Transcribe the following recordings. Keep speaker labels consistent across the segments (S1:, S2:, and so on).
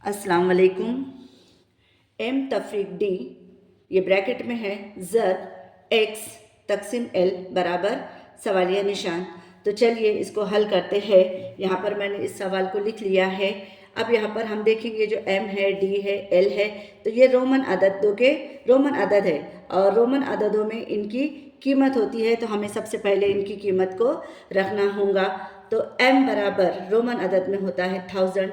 S1: अस्सलाम वालेकुम। M तफरीक D ये ब्रैकेट में है, ज़र एक्स तकसीम एल बराबर सवालिया निशान। तो चलिए इसको हल करते हैं। यहाँ पर मैंने इस सवाल को लिख लिया है। अब यहाँ पर हम देखेंगे जो एम है, डी है, एल है, तो ये रोमन अददों के रोमन अदद है और रोमन अददों में इनकी कीमत होती है। तो हमें सबसे पहले इनकी कीमत को रखना होगा। तो एम बराबर रोमन अदद में होता है 1000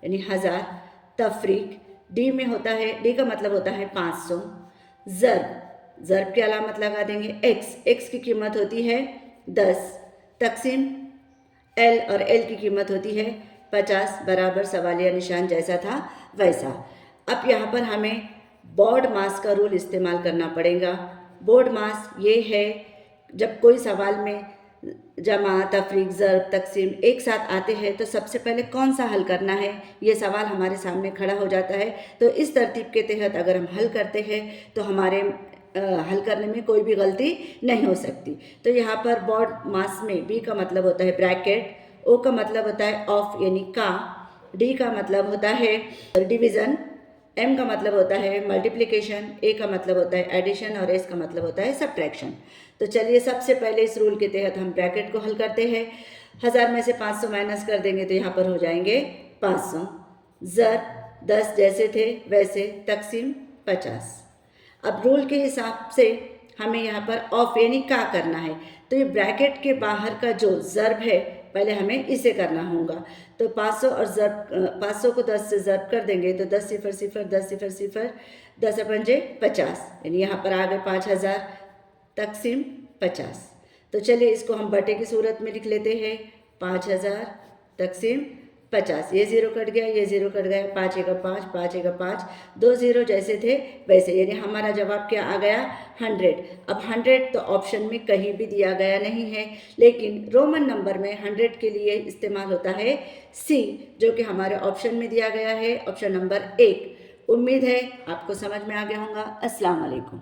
S1: यानी 1000। तफरीक डी में होता है, डी का मतलब होता है 500। ज़र्ब की अलामत लगा देंगे एक्स की कीमत होती है 10 तकसीम एल और एल की कीमत होती है 50 बराबर सवालिया निशान जैसा था वैसा। अब यहाँ पर हमें बोर्ड मास का रूल इस्तेमाल करना पड़ेगा। बोर्ड मास ये है, जब कोई सवाल में जमा, तफरीक, ज़र्ब, तकसीम एक साथ आते हैं तो सबसे पहले कौन सा हल करना है, ये सवाल हमारे सामने खड़ा हो जाता है। तो इस तरतीब के तहत अगर हम हल करते हैं तो हमारे हल करने में कोई भी गलती नहीं हो सकती। तो यहाँ पर बोर्ड मास में बी का मतलब होता है ब्रैकेट, ओ का मतलब होता है ऑफ यानी का, डी का मतलब होता है डिवीज़न, एम का मतलब होता है मल्टीप्लिकेशन, ए का मतलब होता है एडिशन और एस का मतलब होता है सब्ट्रैक्शन। तो चलिए सबसे पहले इस रूल के तहत हम ब्रैकेट को हल करते हैं। 1000 में से 500 माइनस कर देंगे तो यहाँ पर हो जाएंगे 500। ज़र 10 जैसे थे वैसे तकसीम 50। अब रूल के हिसाब से हमें यहाँ पर ऑफ यानी का करना है। तो ये ब्रैकेट के बाहर का जो ज़र्ब है पहले हमें इसे करना होगा। तो 500 और ज़र्ब 500 को 10 से ज़र्ब कर देंगे तो 10 0 0 10 0 0 10 पंजे 50 यानी यहाँ पर आ गए 5000 तकसीम 50। तो चलिए इसको हम बटे की सूरत में लिख लेते हैं 5000 तकसीम 50। ये ज़ीरो कट गया, ये ज़ीरो कट गया, 5 एका 5, 5 एका 5, 2 ज़ीरो जैसे थे वैसे, यानी हमारा जवाब क्या आ गया 100। अब 100 तो ऑप्शन में कहीं भी दिया गया नहीं है, लेकिन रोमन नंबर में 100 के लिए इस्तेमाल होता है सी, जो कि हमारे ऑप्शन में दिया गया है, ऑप्शन नंबर 1। उम्मीद है आपको समझ में आ गया होगा। अस्सलाम वालेकुम।